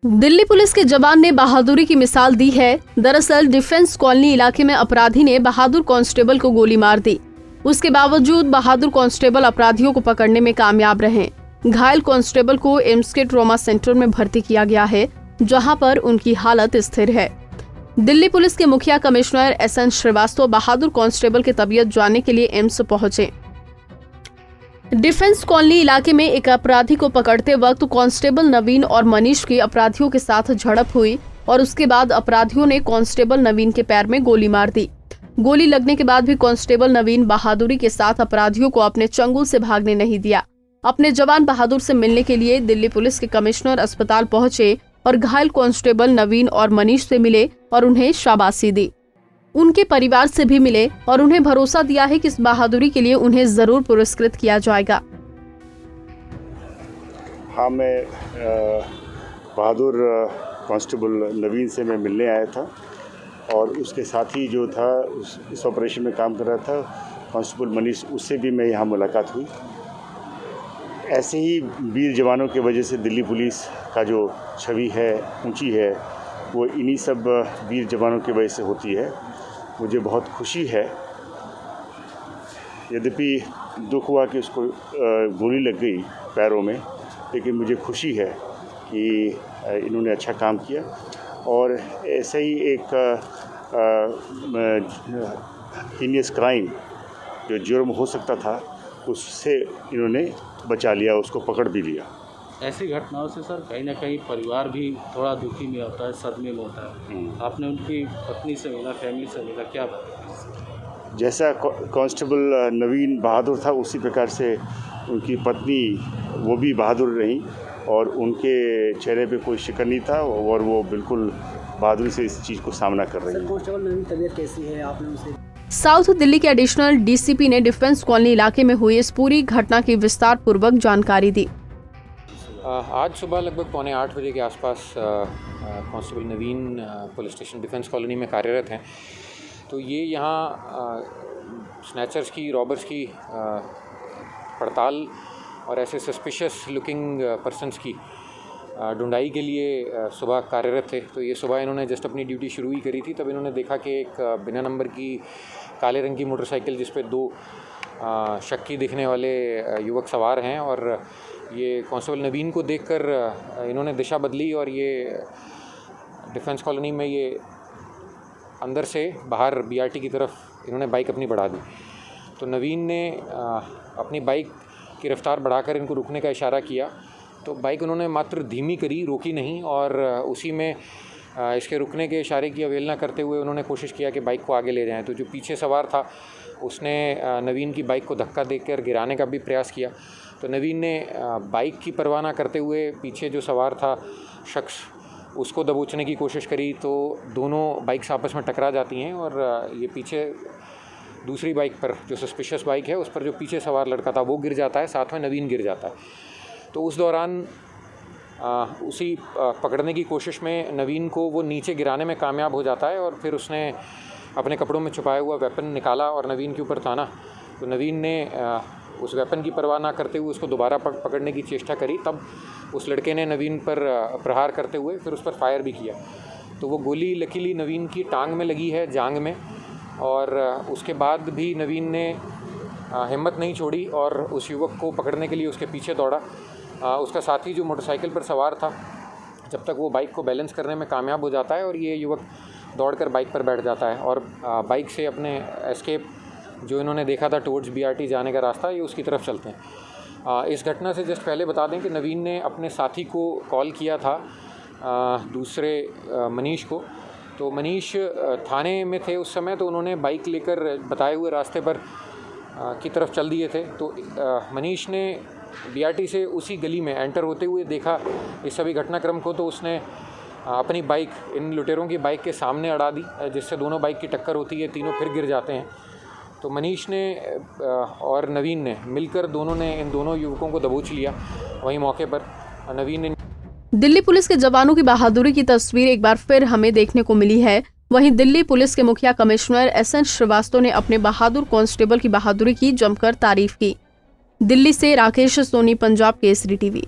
Delhi police के जवान ने बहादुरी की मिसाल दी है। दरअसल डिफेंस कॉलोनी इलाके में अपराधी ने बहादुर कांस्टेबल को गोली मार दी। उसके बावजूद बहादुर कांस्टेबल अपराधियों को पकड़ने में कामयाब रहे। घायल कांस्टेबल को एम्स के ट्रॉमा सेंटर में भर्ती किया गया है, जहां पर उनकी हालत स्थिर है। दिल्ली पुलिस के मुखिया कमिश्नर SN श्रीवास्तव बहादुर कांस्टेबल की तबीयत जानने के लिए एम्स पहुंचे। डिफेंस कॉलोनी इलाके में एक अपराधी को पकड़ते वक्त कांस्टेबल नवीन और मनीष की अपराधियों के साथ झड़प हुई और उसके बाद अपराधियों ने कांस्टेबल नवीन के पैर में गोली मार दी। गोली लगने के बाद भी कांस्टेबल नवीन बहादुरी के साथ अपराधियों को अपने चंगुल से भागने नहीं दिया। अपने जवान बहादुर से मिलने के लिए दिल्ली पुलिस के कमिश्नर अस्पताल पहुंचे और घायल कांस्टेबल नवीन और मनीष से मिले और उन्हें शाबाशी दी। उनके परिवार से भी मिले और उन्हें भरोसा दिया है कि इस बहादुरी के लिए उन्हें जरूर पुरस्कृत किया जाएगा। हाँ, मैं बहादुर कांस्टेबल नवीन से मैं मिलने आया था और उसके साथी जो था इस ऑपरेशन में काम कर रहा था कांस्टेबल मनीष, उससे भी मैं यहाँ मुलाकात हुई। ऐसे ही वीर जवानों की वजह से दिल्ली पुलिस का जो छवि है ऊंची है, वो इन्हीं सब वीर जवानों की वजह से होती है। मुझे बहुत खुशी है, यद्यपि दुख हुआ कि उसको गोली लग गई पैरों में, लेकिन मुझे खुशी है कि इन्होंने अच्छा काम किया। और ऐसे ही एक हीनियस क्राइम जो जुर्म हो सकता था, उससे इन्होंने बचा लिया, उसको पकड़ भी लिया। ऐसी घटनाओं से सर कहीं ना कहीं परिवार भी थोड़ा दुखी में होता है, सदमे में होता है। आपने उनकी पत्नी से मिला, फैमिली से मिला, क्या बात? जैसा कांस्टेबल नवीन बहादुर था, उसी प्रकार से उनकी पत्नी वो भी बहादुर रही और उनके चेहरे पे कोई शिकन नहीं था और वो बिल्कुल बहादुरी से इस चीज़ को सामना कर रही है। कांस्टेबल नवीन की तबीयत कैसी है, आपने उनसे? साउथ दिल्ली के एडिशनल DCP ने डिफेंस कॉलोनी इलाके में हुई इस पूरी घटना की विस्तार पूर्वक जानकारी दी। आज सुबह लगभग 7:45 बजे के आसपास कांस्टेबल नवीन पुलिस स्टेशन डिफेंस कॉलोनी में कार्यरत हैं। तो ये यहाँ स्नैचर्स की, रॉबर्स की पड़ताल और ऐसे सस्पिशियस लुकिंग पर्सनस की ढूंढाई के लिए सुबह कार्यरत थे। तो ये सुबह इन्होंने जस्ट अपनी ड्यूटी शुरू ही करी थी, तब इन्होंने देखा कि एक बिना नंबर की काले रंग की मोटरसाइकिल जिस पे 2 शक्की दिखने वाले युवक सवार हैं, और ये कांस्टेबल नवीन को देखकर इन्होंने दिशा बदली और ये डिफेंस कॉलोनी में ये अंदर से बाहर BRT की तरफ इन्होंने बाइक अपनी बढ़ा दी। तो नवीन ने अपनी बाइक की रफ्तार बढ़ाकर इनको रुकने का इशारा किया, तो बाइक उन्होंने मात्र धीमी करी, रोकी नहीं, और उसी में इसके रुकने के इशारे की अवहेलना करते हुए उन्होंने कोशिश किया कि बाइक को आगे ले जाएं। तो जो पीछे सवार था उसने नवीन की बाइक को धक्का देकर गिराने का भी प्रयास किया। तो नवीन ने बाइक की परवाह ना करते हुए पीछे जो सवार था शख्स, उसको दबोचने की कोशिश करी। तो दोनों बाइक्स आपस में टकरा जाती हैं और ये पीछे दूसरी बाइक पर, जो सस्पिशियस बाइक है, उस पर जो पीछे सवार लड़का था वो गिर जाता है, साथ में नवीन गिर जाता है। तो उस दौरान उसी पकड़ने की कोशिश में नवीन को वो नीचे गिराने में कामयाब हो जाता है और फिर उसने अपने कपड़ों में छुपाया हुआ वेपन निकाला और नवीन के ऊपर ताना। तो नवीन ने उस वेपन की परवाह ना करते हुए उसको दोबारा पकड़ने की चेष्टा करी। तब उस लड़के ने नवीन पर प्रहार करते हुए फिर उस पर फायर भी किया। तो वो गोली लकीली नवीन की टांग में लगी है, जांग में, और उसके बाद भी नवीन ने हिम्मत नहीं छोड़ी और उस युवक को पकड़ने के लिए उसके पीछे दौड़ा। उसका साथी जो मोटरसाइकिल पर सवार था, जब तक वो बाइक को बैलेंस करने में कामयाब हो जाता है और ये युवक दौड़कर बाइक पर बैठ जाता है और बाइक से अपने एस्केप जो इन्होंने देखा था टुवर्ड्स BRT जाने का रास्ता, ये उसकी तरफ चलते हैं। इस घटना से जस्ट पहले बता दें कि नवीन ने अपने साथी को कॉल किया था, दूसरे मनीष को। तो मनीष थाने में थे उस समय, तो उन्होंने बाइक लेकर बताए हुए रास्ते पर की तरफ चल दिए थे। तो मनीष ने BRT से उसी गली में एंटर होते हुए देखा इस सभी घटनाक्रम को। तो उसने अपनी बाइक इन लुटेरों की बाइक के सामने अड़ा दी, जिससे दोनों बाइक की टक्कर होती है, तीनों फिर गिर जाते हैं। तो मनीष ने और नवीन ने मिलकर दोनों ने इन दोनों युवकों को दबोच लिया वहीं मौके पर। नवीन ने दिल्ली पुलिस के जवानों की बहादुरी की तस्वीर एक बार फिर हमें देखने को मिली है। वहीं दिल्ली पुलिस के मुखिया कमिश्नर SN श्रीवास्तव ने अपने बहादुर कांस्टेबल की बहादुरी की जमकर तारीफ की। दिल्ली से राकेश सोनी, पंजाब केसरी TV।